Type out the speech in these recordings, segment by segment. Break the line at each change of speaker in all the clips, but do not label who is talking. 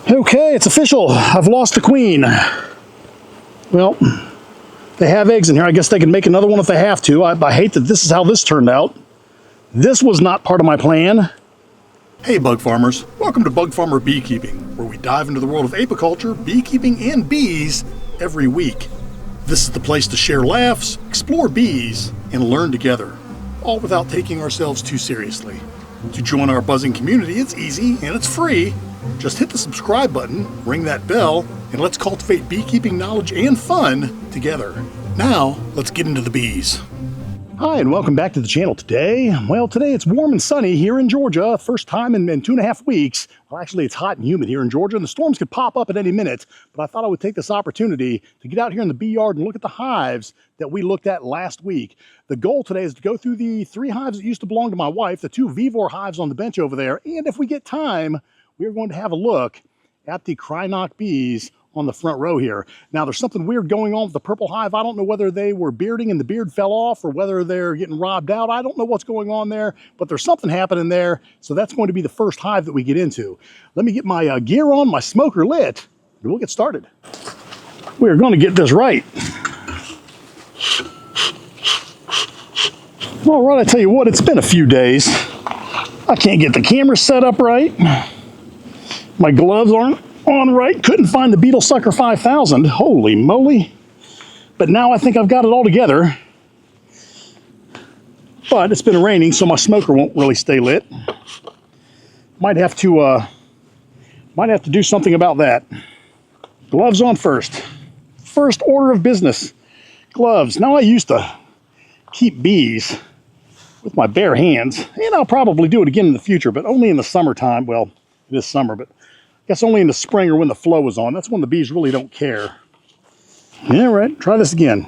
Okay, it's official. I've lost the queen. Well, they have eggs in here. I guess they can make another one if they have to. I hate that this is how this turned out. This was not part of my plan.
Hey bug farmers, welcome to Bug Farmer Beekeeping, where we dive into the world of apiculture, beekeeping, and bees every week. This is the place to share laughs, explore bees, and learn together, all without taking ourselves too seriously. To join our buzzing community, it's easy and it's free. Just hit the subscribe button, ring that bell, and let's cultivate beekeeping knowledge and fun together. Now, let's get into the bees.
Hi, and welcome back to the channel today. Well, today it's warm and sunny here in Georgia. First time in 2.5 weeks. Well, actually, it's hot and humid here in Georgia, and the storms could pop up at any minute. But I thought I would take this opportunity to get out here in the bee yard and look at the hives that we looked at last week. The goal today is to go through the 3 hives that used to belong to my wife, the 2 Vivor hives on the bench over there, and if we get time, we're going to have a look at the crynock bees on the front row here. Now, there's something weird going on with the purple hive. I don't know whether they were bearding and the beard fell off or whether they're getting robbed out. I don't know what's going on there, but there's something happening there. So that's going to be the first hive that we get into. Let me get my gear on, my smoker lit, and we'll get started. We're going to get this right. All right, I tell you what, it's been a few days. I can't get the camera set up right. My gloves aren't on right. Couldn't find the Beetle Sucker 5000. Holy moly. But now I think I've got it all together. But it's been raining, so my smoker won't really stay lit. Might have to do something about that. Gloves on first. First order of business. Gloves. Now, I used to keep bees with my bare hands, and I'll probably do it again in the future, but only in the summertime. Well, this summer, but I guess only in the spring or when the flow is on. That's when the bees really don't care. Yeah, right. Try this again.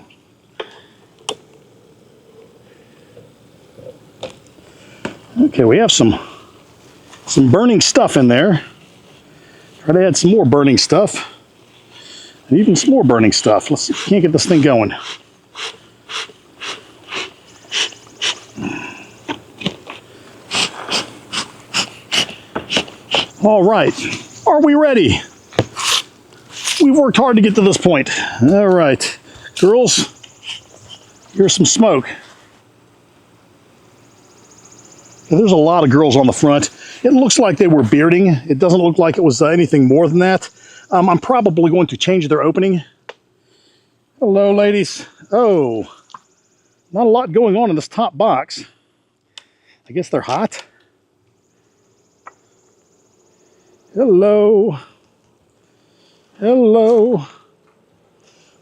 Okay, we have some burning stuff in there. Try to add some more burning stuff. And even some more burning stuff. Let's see if we can't get this thing going. All right. Are we ready? We've worked hard to get to this point. All right, girls, here's some smoke. There's a lot of girls on the front. It looks like they were bearding. It doesn't look like it was anything more than that. I'm probably going to change their opening. Hello, ladies. Oh, not a lot going on in this top box. I guess they're hot. Hello. Hello.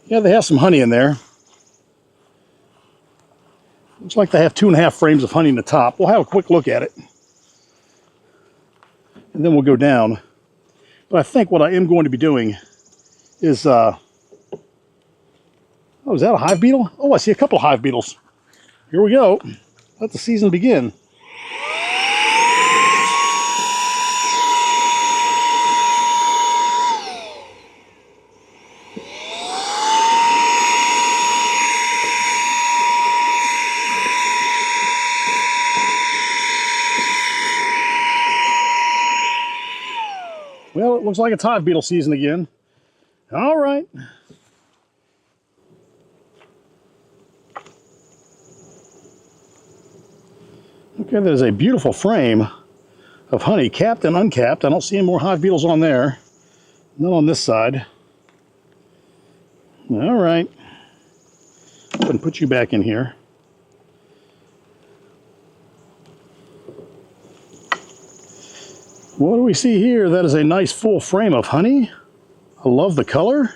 Yeah, they have some honey in there. Looks like they have 2.5 frames of honey in the top. We'll have a quick look at it. And then we'll go down. But I think what I am going to be doing is, oh, is that a hive beetle? Oh, I see a couple of hive beetles. Here we go. Let the season begin. Well, it looks like it's hive beetle season again. All right. Okay, there's a beautiful frame of honey, capped and uncapped. I don't see any more hive beetles on there. None on this side. All right. I'm going to put you back in here. What do we see here? That is a nice full frame of honey. I love the color.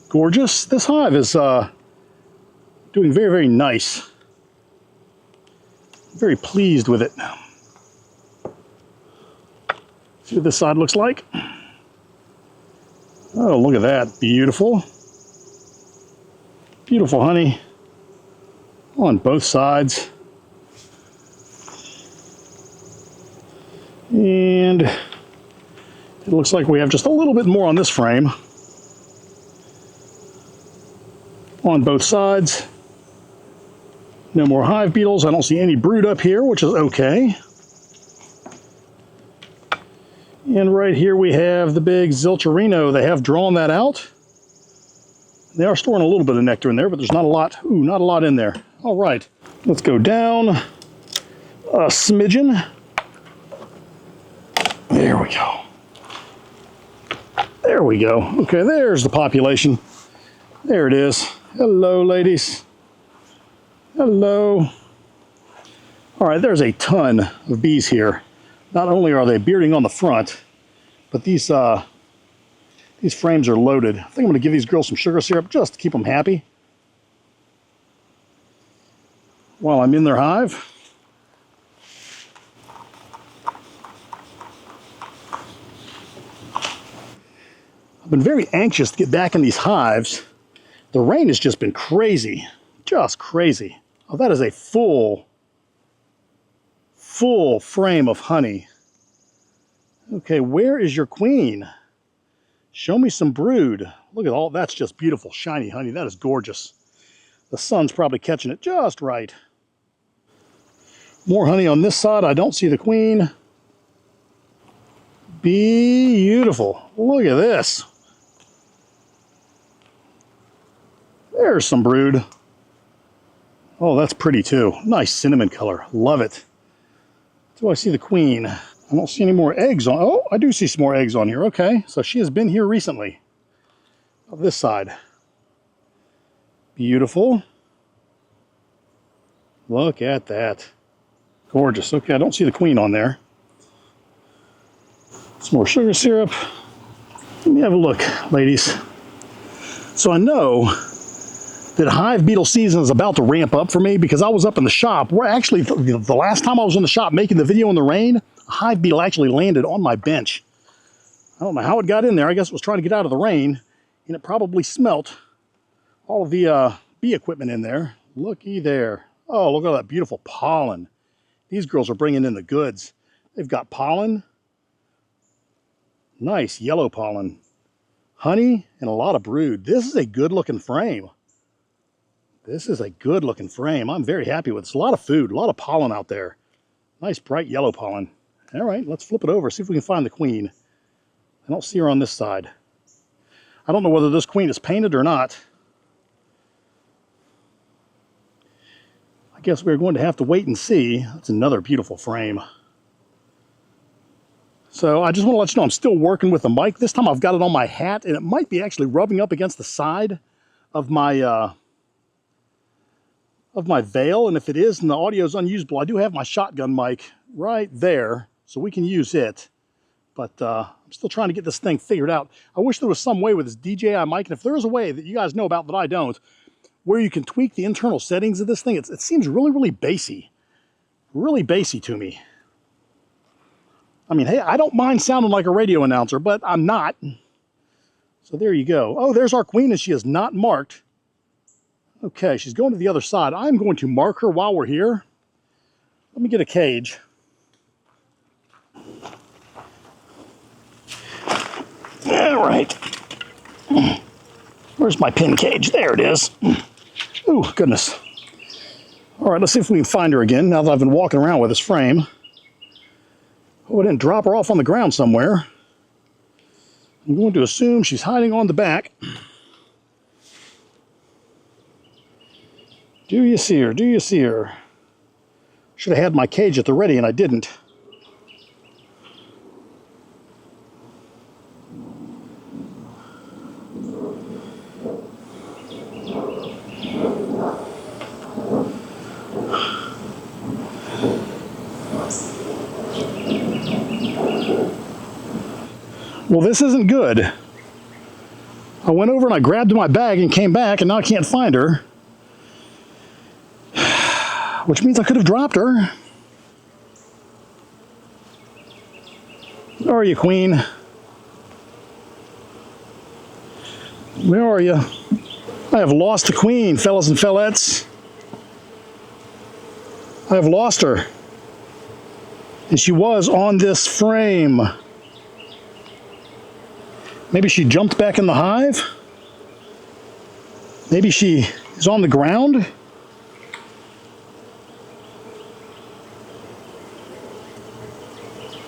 Gorgeous. This hive is doing very, very nice. Very pleased with it. See what this side looks like? Oh, look at that. Beautiful. Beautiful honey on both sides. And it looks like we have just a little bit more on this frame. On both sides. No more hive beetles. I don't see any brood up here, which is okay. And right here we have the big Zilcherino. They have drawn that out. They are storing a little bit of nectar in there, but there's not a lot. Ooh, not a lot in there. All right, let's go down a smidgen. There we go. There we go. Okay, there's the population. There it is. Hello, ladies. Hello. All right, there's a ton of bees here. Not only are they bearding on the front, but these frames are loaded. I think I'm going to give these girls some sugar syrup just to keep them happy while I'm in their hive. I've been very anxious to get back in these hives. The rain has just been crazy, just crazy. Oh, that is a full frame of honey. Okay, where is your queen? Show me some brood. Look at all, that's just beautiful, shiny honey. That is gorgeous. The sun's probably catching it just right. More honey on this side. I don't see the queen. Beautiful. Look at this. There's some brood. Oh, that's pretty too. Nice cinnamon color. Love it. Do I see the queen? I don't see any more eggs on. Oh, I do see some more eggs on here. Okay, so she has been here recently. Of this side. Beautiful. Look at that. Gorgeous. Okay, I don't see the queen on there. Some more sugar syrup. Let me have a look, ladies. So I know that hive beetle season is about to ramp up for me because I was up in the shop. We're actually, the last time I was in the shop making the video in the rain, a hive beetle actually landed on my bench. I don't know how it got in there. I guess it was trying to get out of the rain, and it probably smelt all of the bee equipment in there. Looky there. Oh, look at all that beautiful pollen. These girls are bringing in the goods. They've got pollen. Nice yellow pollen. Honey and a lot of brood. This is a good looking frame. This is a good looking frame. I'm very happy with this. A lot of food, a lot of pollen out there. Nice bright yellow pollen. All right, let's flip it over, see if we can find the queen. I don't see her on this side. I don't know whether this queen is painted or not. I guess we're going to have to wait and see. That's another beautiful frame. So I just want to let you know I'm still working with the mic. This time I've got it on my hat, and it might be actually rubbing up against the side of my veil. And if it is and the audio is unusable, I do have my shotgun mic right there, so we can use it. But I'm still trying to get this thing figured out. I wish there was some way with this DJI mic, and if there is a way that you guys know about that I don't, where you can tweak the internal settings of this thing, it seems really, really bassy. Really bassy to me. I mean, hey, I don't mind sounding like a radio announcer, but I'm not. So there you go. Oh, there's our queen, and she is not marked. Okay, she's going to the other side. I'm going to mark her while we're here. Let me get a cage. All right. Where's my pin cage? There it is. Oh, goodness. All right, let's see if we can find her again now that I've been walking around with this frame. Oh, I didn't drop her off on the ground somewhere. I'm going to assume she's hiding on the back. Do you see her? Do you see her? Should have had my cage at the ready, and I didn't. Well, this isn't good. I went over and I grabbed my bag and came back, and now I can't find her. Which means I could have dropped her. Where are you, queen? Where are you? I have lost the queen, fellas and fellettes. I have lost her. And she was on this frame. Maybe she jumped back in the hive? Maybe she is on the ground?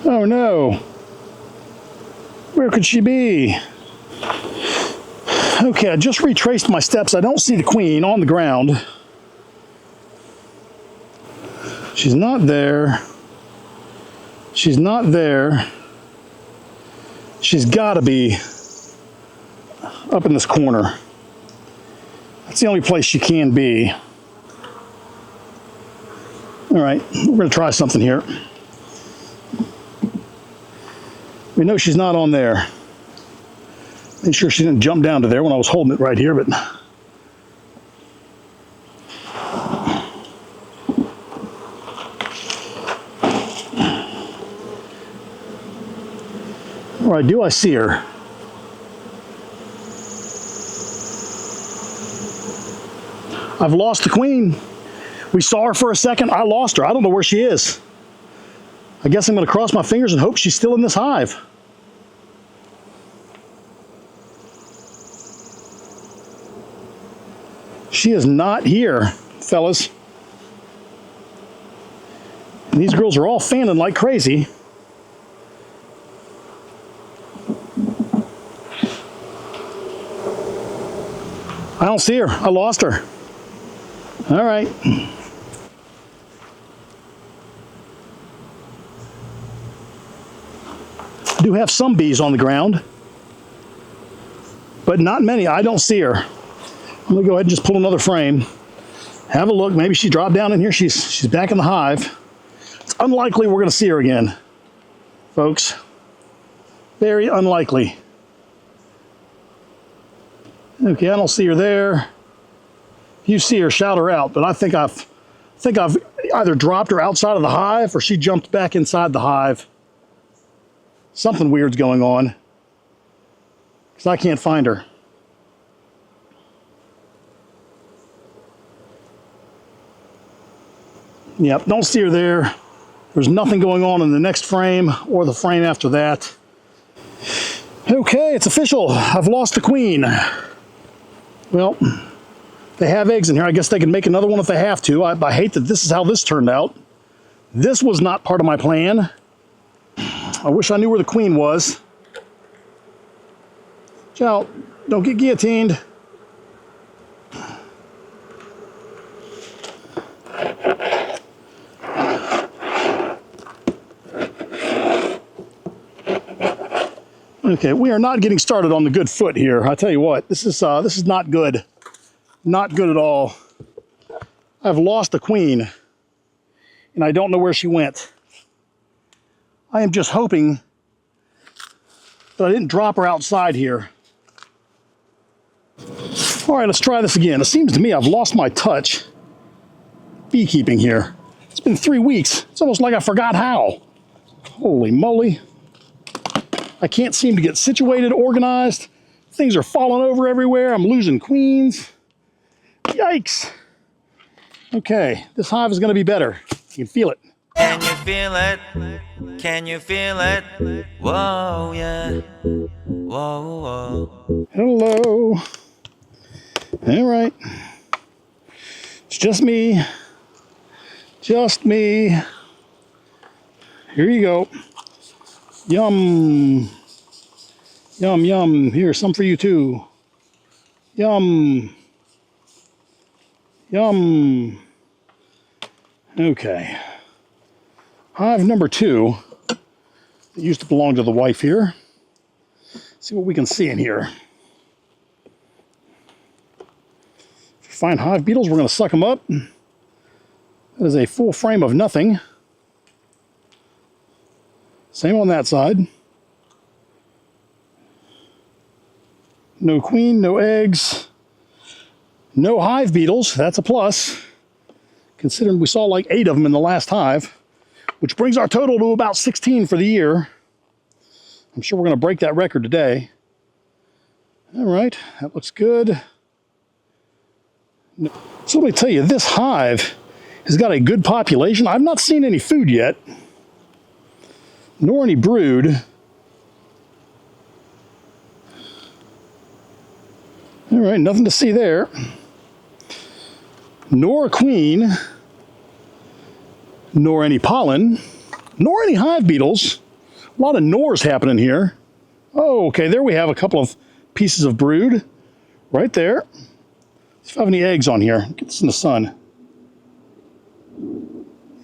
Oh no. Where could she be? Okay, I just retraced my steps. I don't see the queen on the ground. She's not there. She's not there. She's got to be up in this corner. That's the only place she can be. All right, we're going to try something here. We know she's not on there. Make sure she didn't jump down to there when I was holding it right here, but all right, do I see her? I've lost the queen. We saw her for a second. I lost her. I don't know where she is. I guess I'm going to cross my fingers and hope she's still in this hive. She is not here, fellas. And these girls are all fanning like crazy. I don't see her. I lost her. All right. I do have some bees on the ground, but not many. I don't see her. I'm gonna go ahead and just pull another frame. Have a look. Maybe she dropped down in here. She's back in the hive. It's unlikely we're gonna see her again, folks. Very unlikely. Okay, I don't see her there. If you see her, shout her out. But I think I've either dropped her outside of the hive or she jumped back inside the hive. Something weird's going on because I can't find her. Yep, don't see her there. There's nothing going on in the next frame or the frame after that. Okay, it's official. I've lost the queen. Well, they have eggs in here. I guess they can make another one if they have to. I hate that this is how this turned out. This was not part of my plan. I wish I knew where the queen was. Watch out. Don't get guillotined. Okay, we are not getting started on the good foot here. I tell you what, this is not good. Not good at all. I've lost the queen, and I don't know where she went. I am just hoping that I didn't drop her outside here. All right, let's try this again. It seems to me I've lost my touch beekeeping here. It's been 3 weeks. It's almost like I forgot how. Holy moly. I can't seem to get situated, organized. Things are falling over everywhere. I'm losing queens. Yikes. Okay, this hive is going to be better. You can feel it.
Can you feel it? Can you feel it? Whoa, yeah. Whoa, whoa.
Hello. All right. It's just me. Just me. Here you go. Yum. Yum, yum. Here, some for you too. Yum. Yum. Okay. Hive number 2. It used to belong to the wife here. See what we can see in here. If we find hive beetles, we're going to suck them up. That is a full frame of nothing. Same on that side. No queen, no eggs. No hive beetles. That's a plus. Considering we saw like 8 of them in the last hive, which brings our total to about 16 for the year. I'm sure we're going to break that record today. All right, that looks good. So let me tell you, this hive has got a good population. I've not seen any food yet, nor any brood. All right, nothing to see there. Nor a queen, nor any pollen, nor any hive beetles. A lot of nors happening here. Oh, okay, there we have a couple of pieces of brood right there. Let's see if I have any eggs on here. Get this in the sun.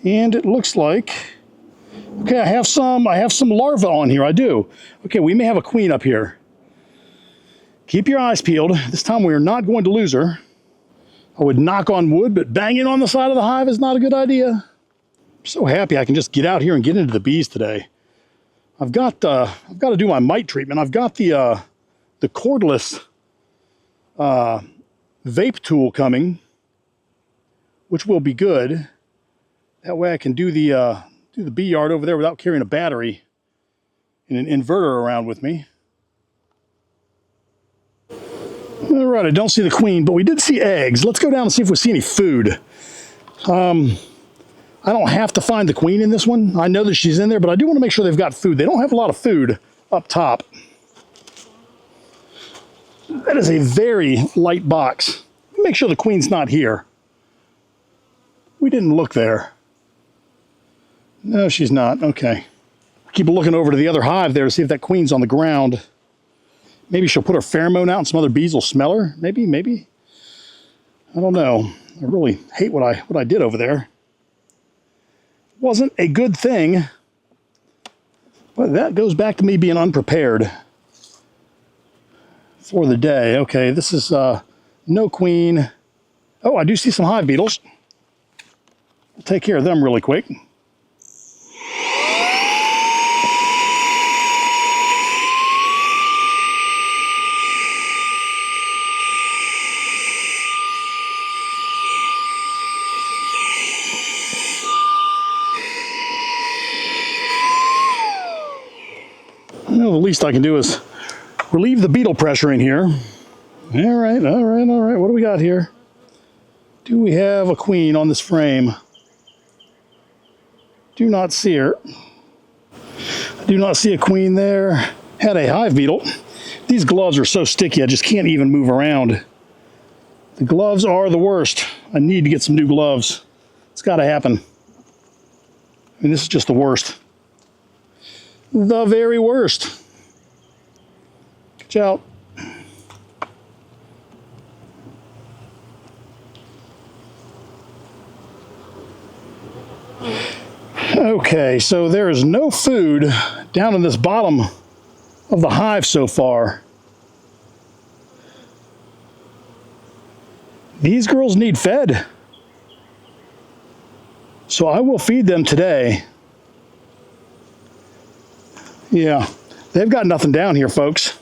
And it looks like, okay, I have some larvae on here. I do. Okay, we may have a queen up here. Keep your eyes peeled. This time we are not going to lose her. I would knock on wood, but banging on the side of the hive is not a good idea. I'm so happy I can just get out here and get into the bees today. I've got to do my mite treatment. I've got the cordless vape tool coming, which will be good. That way I can do the bee yard over there without carrying a battery and an inverter around with me. All right, I don't see the queen, but we did see eggs. Let's go down and see if we see any food. I don't have to find the queen in this one. I know that she's in there, but I do want to make sure they've got food. They don't have a lot of food up top. That is a very light box. Make sure the queen's not here. We didn't look there. No, she's not. Okay. Keep looking over to the other hive there to see if that queen's on the ground. Maybe she'll put her pheromone out and some other bees will smell her. Maybe. I don't know. I really hate what I did over there. Wasn't a good thing. But that goes back to me being unprepared for the day. Okay, this is no queen. Oh, I do see some hive beetles. I'll take care of them really quick. Well, the least I can do is relieve the beetle pressure in here. All right. What do we got here? Do we have a queen on this frame? Do not see her. I do not see a queen there. Had a hive beetle. These gloves are so sticky, I just can't even move around. The gloves are the worst. I need to get some new gloves. It's got to happen. I mean, this is just the worst. The very worst. Watch out. Okay, so there is no food down in this bottom of the hive so far. These girls need fed. So I will feed them today. Yeah, they've got nothing down here, folks.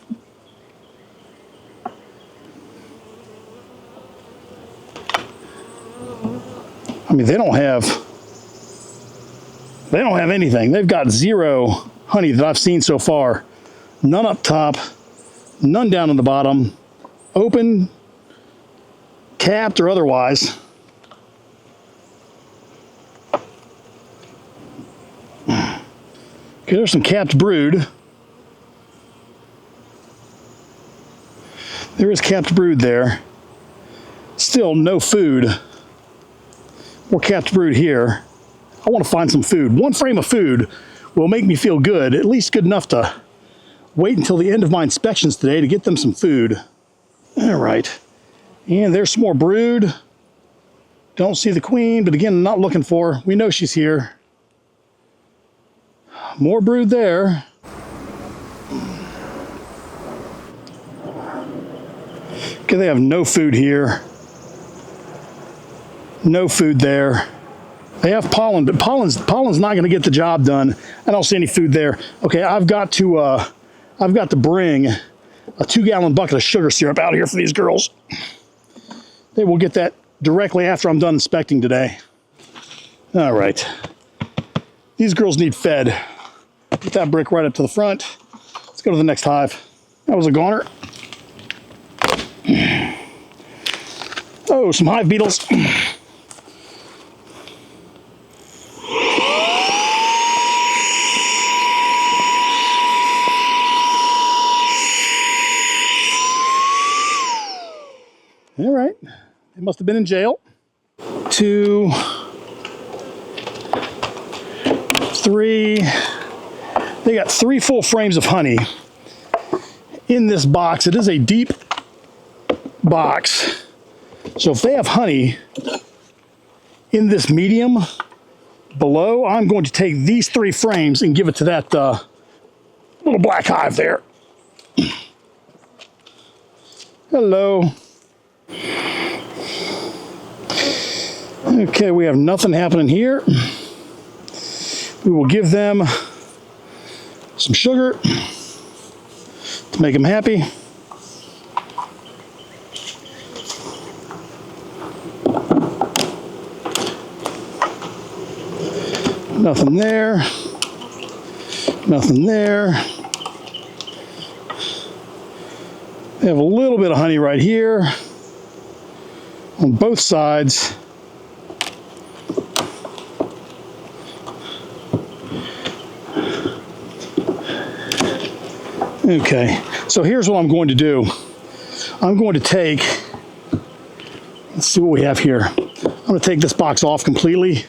I mean, they don't have anything. They've got zero honey that I've seen so far. None up top, none down on the bottom, open, capped or otherwise. Okay, there's some capped brood. There is capped brood there. Still no food. More capped brood here. I want to find some food. One frame of food will make me feel good, at least good enough to wait until the end of my inspections today to get them some food. All right. And there's some more brood. Don't see the queen, but again, I'm not looking for her. We know she's here. More brood there. Okay, they have no food here. No food there. They have pollen, but pollen's not going to get the job done. I don't see any food there. Okay, I've got to bring a 2-gallon bucket of sugar syrup out here for these girls. They will get that directly after I'm done inspecting today. All right. These girls need fed. Get that brick right up to the front. Let's go to the next hive. That was a goner. Oh, some hive beetles. All right, they must have been in jail. 2, 3. They got 3 full frames of honey. in this box. It is a deep box. So if they have honey in this medium below, I'm going to take these 3 frames and give it to that little black hive there. Hello. Okay, we have nothing happening here. We will give them some sugar to make them happy. Nothing there. Nothing there. They have a little bit of honey right here on both sides. Okay, so here's what I'm going to do. I'm going to take, let's see what we have here. I'm going to take this box off completely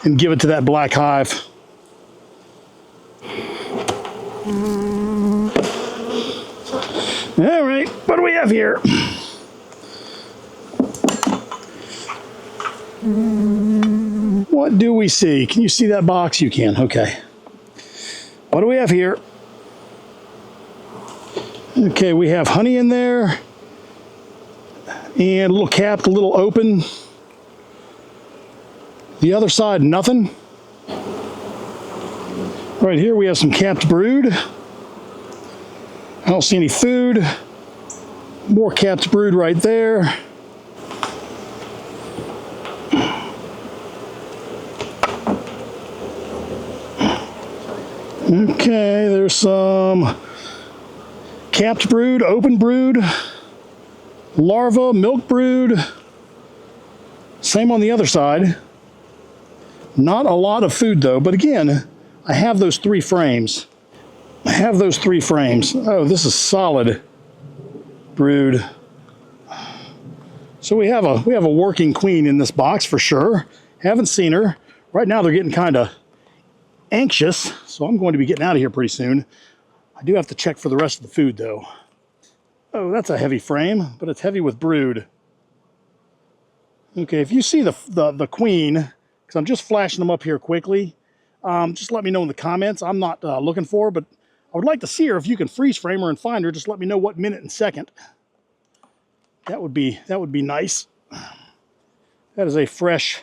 and give it to that black hive. All right, what do we have here? What do we see? Can you see that box? You can, okay. What do we have here? Okay, we have honey in there, and a little capped, a little open. The other side, nothing. Right here we have some capped brood. I don't see any food. More capped brood right there. Okay, there's some capped brood, open brood, larva, milk brood. Same on the other side. Not a lot of food though, but again, I have those 3 frames. I have those 3 frames. Oh, this is solid brood. So we have a working queen in this box for sure. Haven't seen her. Right now they're getting kind of anxious, so I'm going to be getting out of here pretty soon. I do have to check for the rest of the food though. Oh, that's a heavy frame, but it's heavy with brood. Okay, if you see the queen, because I'm just flashing them up here quickly, just let me know in the comments. I'm not looking for her, but I would like to see her. If you can freeze frame her and find her, just let me know what minute and second. That would be nice. That is a fresh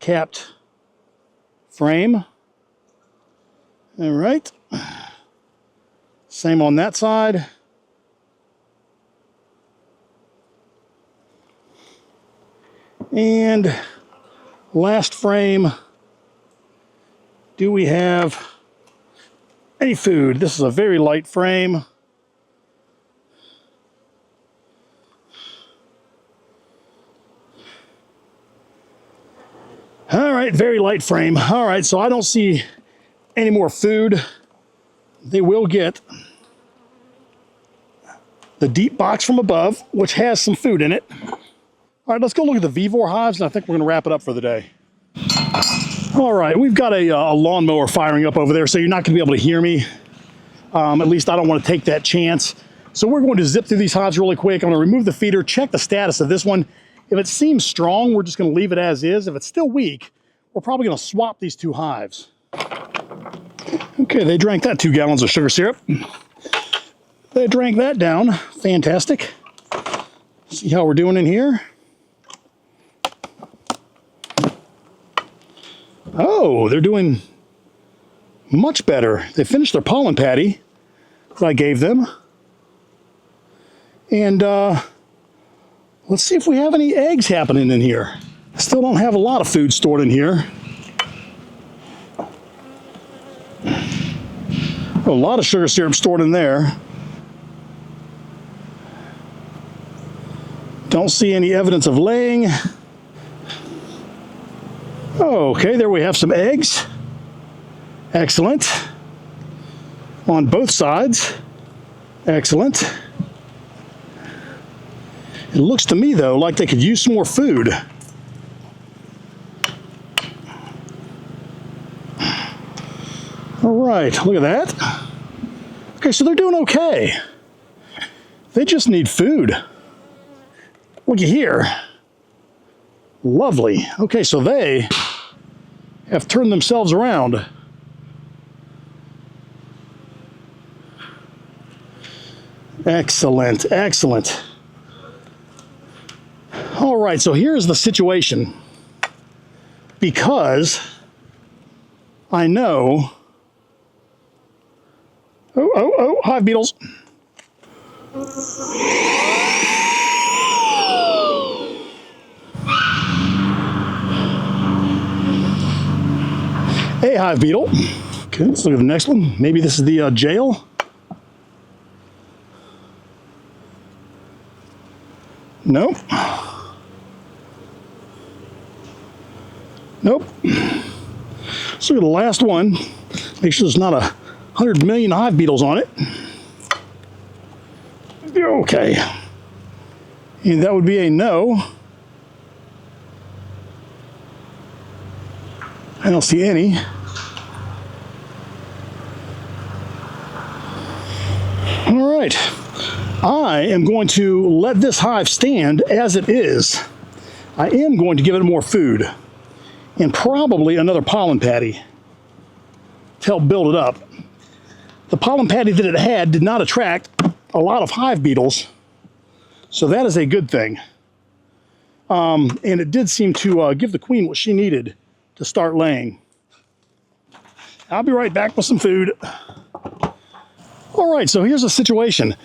capped frame. All right. Same on that side. And last frame, do we have any food? This is a very light frame. All right, very light frame. All right, so I don't see any more food. They will get the deep box from above, which has some food in it. All right, let's go look at the Vivor hives, and I think we're going to wrap it up for the day. All right, we've got a lawnmower firing up over there, so you're not going to be able to hear me. At least I don't want to take that chance. So we're going to zip through these hives really quick. I'm going to remove the feeder, check the status of this one. If it seems strong, we're just going to leave it as is. If it's still weak, we're probably going to swap these 2 hives. Okay, they drank that 2 gallons of sugar syrup. They drank that down. Fantastic. See how we're doing in here. Oh, they're doing much better. They finished their pollen patty that I gave them. And let's see if we have any eggs happening in here. I still don't have a lot of food stored in here. A lot of sugar syrup stored in there. Don't see any evidence of laying. Okay, there we have some eggs. Excellent. On both sides. Excellent. It looks to me, though, like they could use some more food. All right, look at that. Okay, so they're doing okay. They just need food. Looky here. Lovely. Okay, so they have turned themselves around. Excellent, excellent. All right, so here's the situation. Because I know... Oh, hive beetles. Hey, hive beetle. Okay, let's look at the next one. Maybe this is the jail. Nope. Nope. Let's look at the last one. Make sure there's not 100 million hive beetles on it. Okay. And that would be a no. I don't see any. All right. I am going to let this hive stand as it is. I am going to give it more food and probably another pollen patty to help build it up. The pollen patty that it had did not attract a lot of hive beetles, so that is a good thing. And it did seem to give the queen what she needed to start laying. I'll be right back with some food. All right, so here's the situation.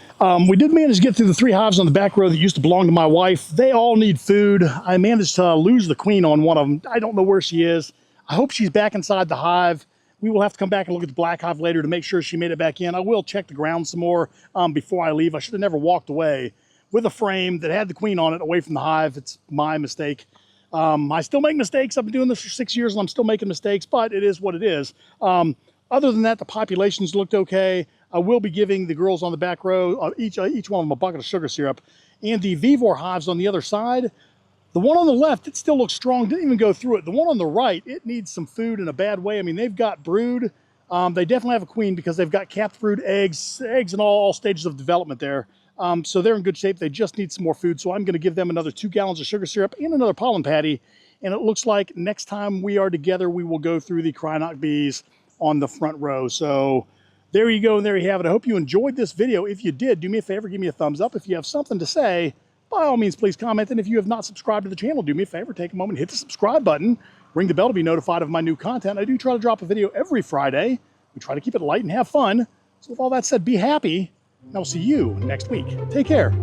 We did manage to get through the 3 hives on the back row that used to belong to my wife. They all need food. I managed to lose the queen on one of them. I don't know where she is. I hope she's back inside the hive. We will have to come back and look at the black hive later to make sure she made it back in. I will check the ground some more before I leave. I should have never walked away with a frame that had the queen on it away from the hive. It's my mistake. I still make mistakes. I've been doing this for 6 years and I'm still making mistakes, but it is what it is. Other than that, the populations looked okay. I will be giving the girls on the back row, each one of them, a bucket of sugar syrup. And the Vivor hives on the other side, the one on the left, it still looks strong, didn't even go through it. The one on the right, it needs some food in a bad way. I mean, they've got brood. They definitely have a queen because they've got capped brood eggs in all stages of development there. So they're in good shape. They just need some more food. So I'm going to give them another 2 gallons of sugar syrup and another pollen patty. And it looks like next time we are together, we will go through the Crynoc bees on the front row. So there you go, and there you have it. I hope you enjoyed this video. If you did, do me a favor, give me a thumbs up. If you have something to say, by all means, please comment. And if you have not subscribed to the channel, do me a favor, take a moment, hit the subscribe button, ring the bell to be notified of my new content. I do try to drop a video every Friday. We try to keep it light and have fun. So with all that said, be happy, and I'll see you next week. Take care.